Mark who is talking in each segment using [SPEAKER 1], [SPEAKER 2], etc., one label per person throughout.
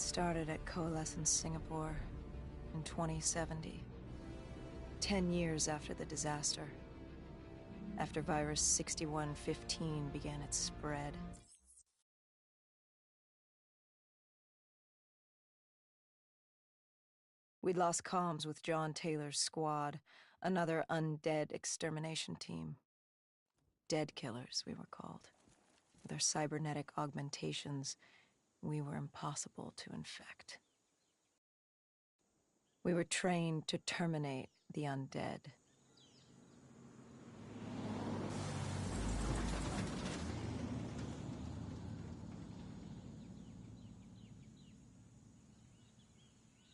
[SPEAKER 1] started at Coalescence Singapore in 2070. 10 years after the disaster. After Virus 6115 began its spread. We'd lost comms with John Taylor's squad, another undead extermination team. Dead killers, we were called. With our cybernetic augmentations, we were impossible to infect. We were trained to terminate the undead.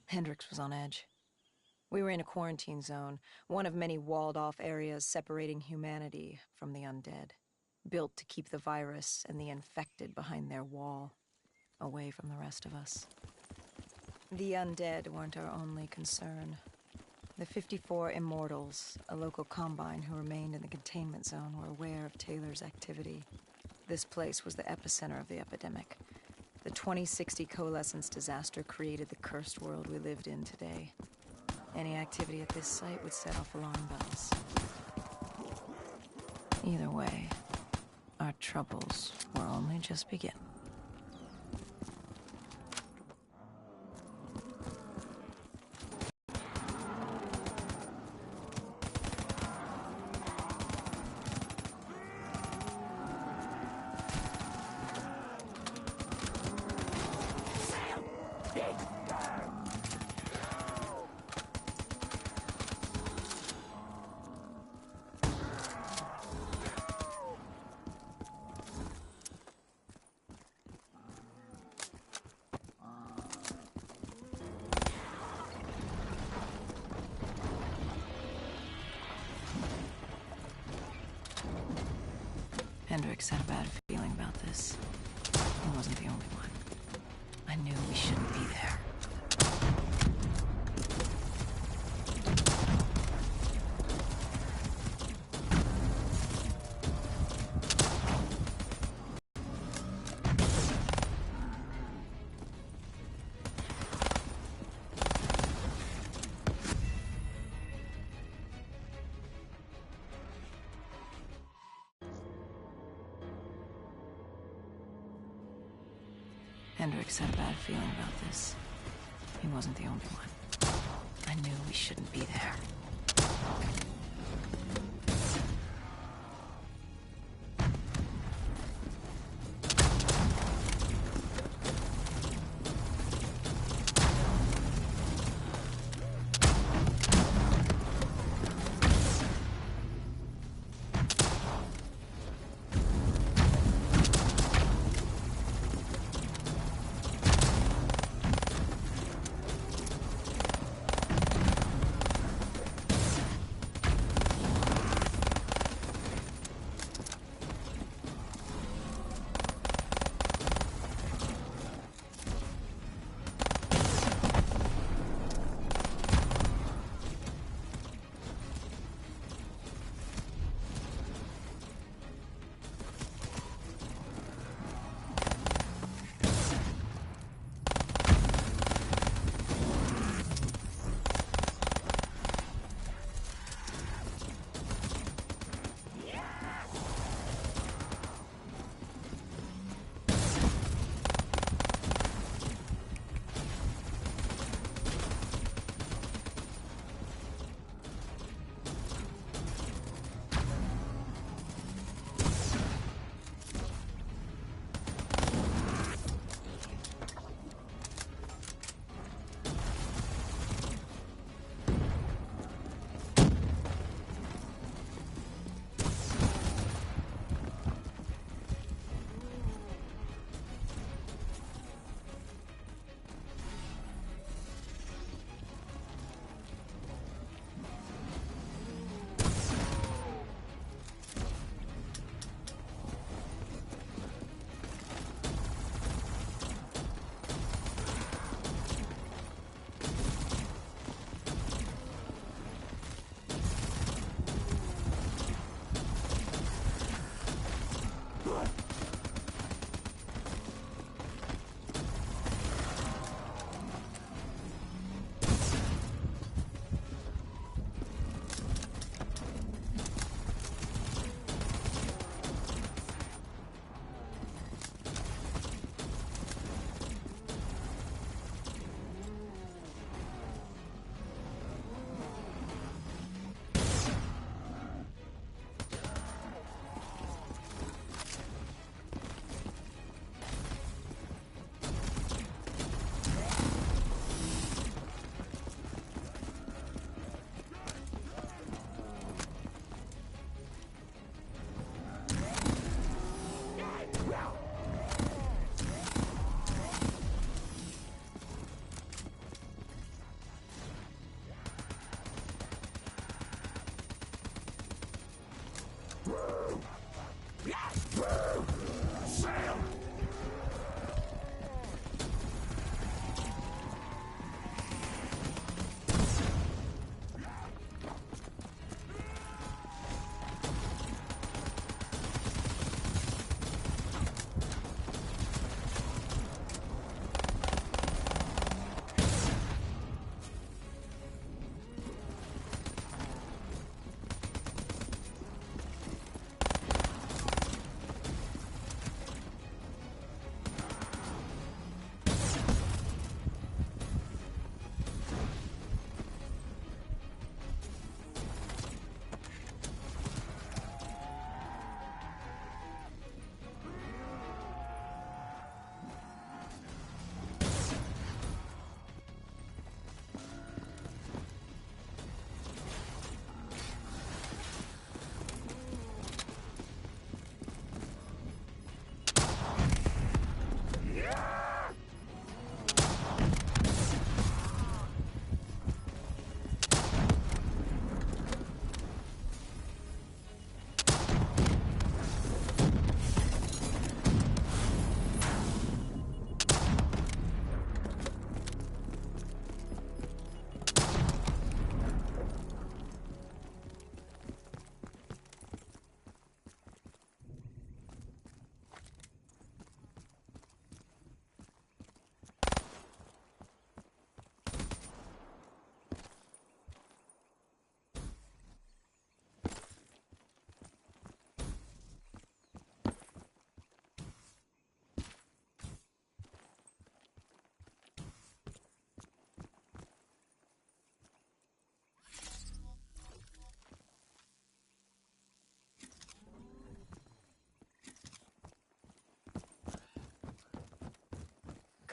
[SPEAKER 1] Hendricks was on edge. We were in a quarantine zone, one of many walled-off areas separating humanity from the undead, built to keep the virus and the infected behind their wall, away from the rest of us. The undead weren't our only concern. The 54 Immortals, a local combine who remained in the containment zone, were aware of Taylor's activity. This place was the epicenter of the epidemic. The 2060 Coalescence disaster created the cursed world we lived in today. Any activity at this site would set off alarm bells. Either way, our troubles were only just beginning. Hendricks had a bad feeling about this. He wasn't the only one. I knew we shouldn't be there. Hendricks had a bad feeling about this. He wasn't the only one. I knew we shouldn't be there.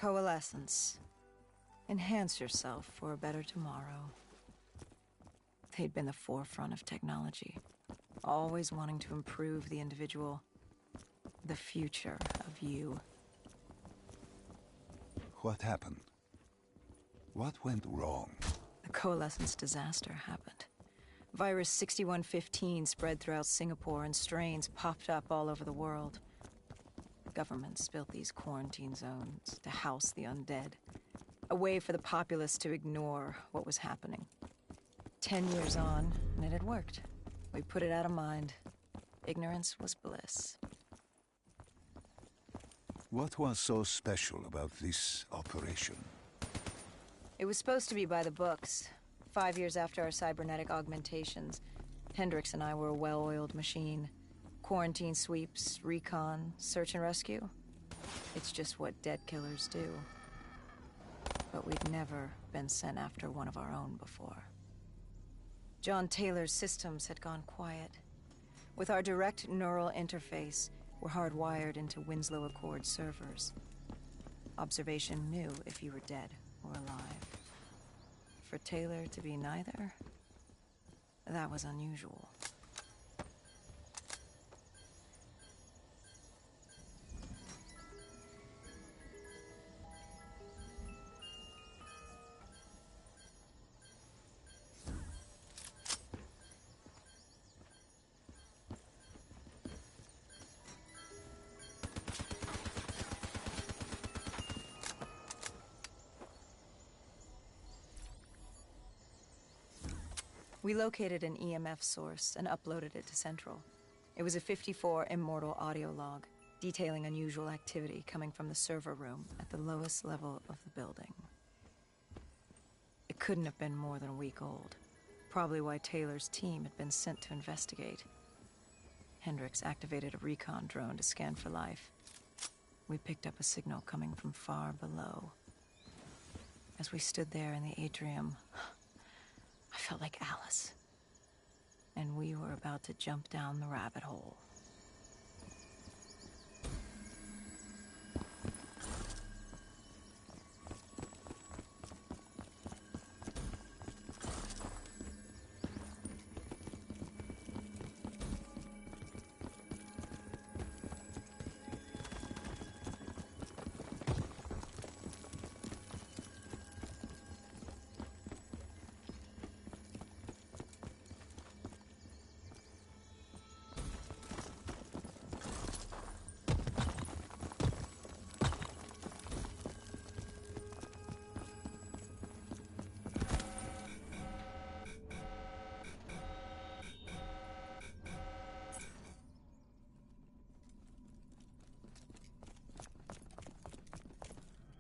[SPEAKER 1] Coalescence. Enhance yourself for a better tomorrow. They'd been the forefront of technology, always wanting to improve the individual, the future of you.
[SPEAKER 2] What happened? What went wrong?
[SPEAKER 1] The Coalescence disaster happened. Virus 6115 spread throughout Singapore and strains popped up all over the world. Governments built these quarantine zones to house the undead. A way for the populace to ignore what was happening. 10 years on, and it had worked. We put it out of mind. Ignorance was bliss.
[SPEAKER 2] What was so special about this operation?
[SPEAKER 1] It was supposed to be by the books. 5 years after our cybernetic augmentations, Hendricks and I were a well-oiled machine. Quarantine sweeps, recon, search and rescue. It's just what dead killers do. But we'd never been sent after one of our own before. John Taylor's systems had gone quiet. With our direct neural interface, we're hardwired into Winslow Accord servers. Observation knew if you were dead or alive. For Taylor to be neither, that was unusual. We located an EMF source and uploaded it to Central. It was a 54 immortal audio log, detailing unusual activity coming from the server room at the lowest level of the building. It couldn't have been more than a week old, probably why Taylor's team had been sent to investigate. Hendricks activated a recon drone to scan for life. We picked up a signal coming from far below. As we stood there in the atrium, I felt like Alice. And we were about to jump down the rabbit hole.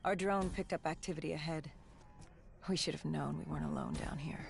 [SPEAKER 1] Our drone picked up activity ahead. We should have known we weren't alone down here.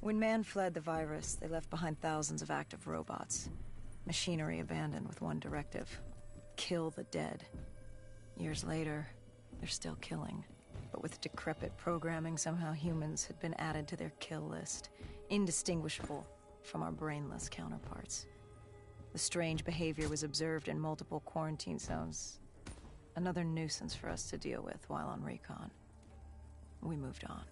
[SPEAKER 1] When man fled the virus, they left behind thousands of active robots. Machinery abandoned with one directive: kill the dead. Years later, they're still killing. But with decrepit programming, somehow humans had been added to their kill list, indistinguishable from our brainless counterparts. The strange behavior was observed in multiple quarantine zones. Another nuisance for us to deal with while on recon. We moved on.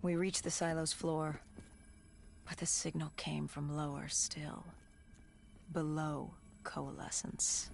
[SPEAKER 1] We reached the silo's floor, but the signal came from lower still. Below Coalescence.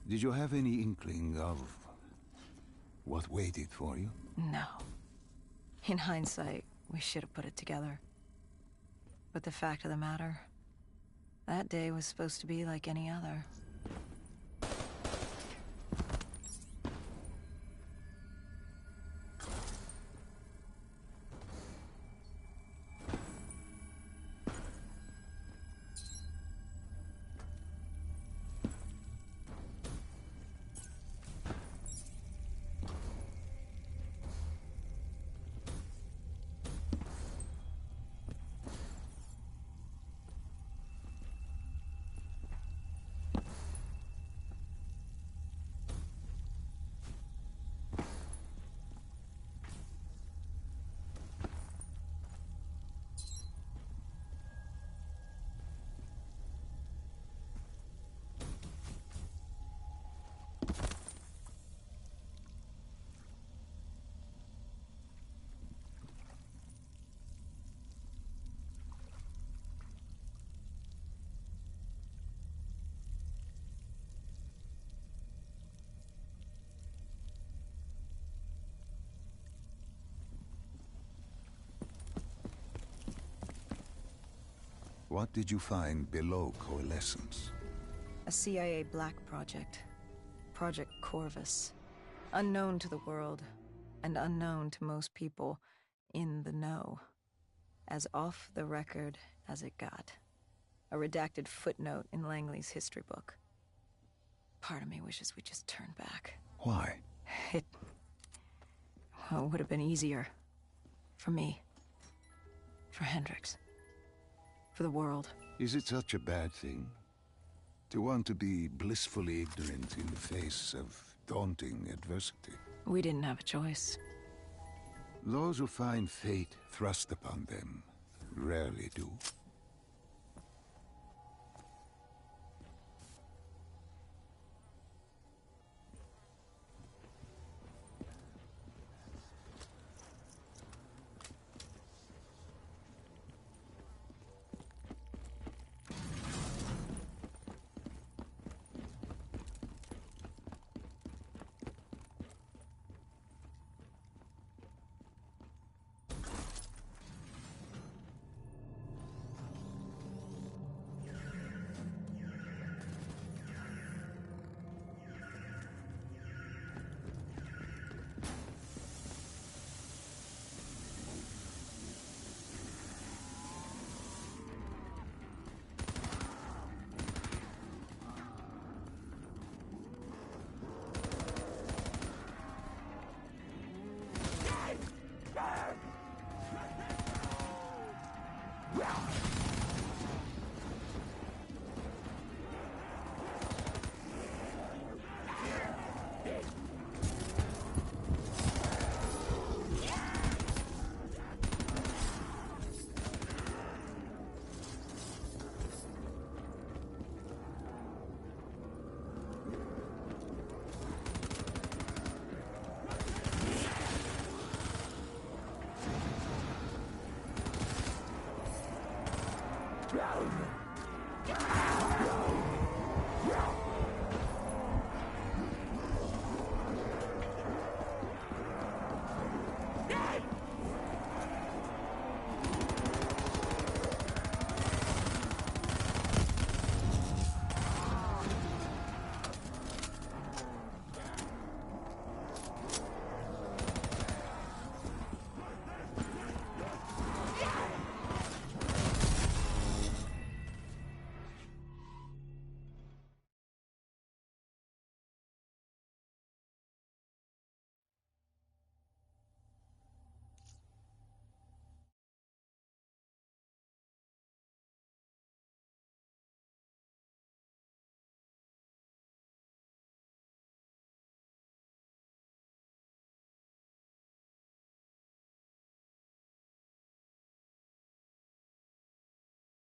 [SPEAKER 2] Did you have any inkling of what waited for you?
[SPEAKER 1] No. In hindsight, we should have put it together. But the fact of the matter, that day was supposed to be like any other.
[SPEAKER 2] What did you find below Coalescence?
[SPEAKER 1] A CIA black project. Project Corvus. Unknown to the world, and unknown to most people in the know. As off the record as it got. A redacted footnote in Langley's history book. Part of me wishes we just turned back.
[SPEAKER 2] Why?
[SPEAKER 1] Well, it would have been easier. For me. For Hendricks. For the world.
[SPEAKER 2] Is it such a bad thing? To want to be blissfully ignorant in the face of daunting adversity?
[SPEAKER 1] We didn't have a choice.
[SPEAKER 2] Those who find fate thrust upon them rarely do.
[SPEAKER 3] Down.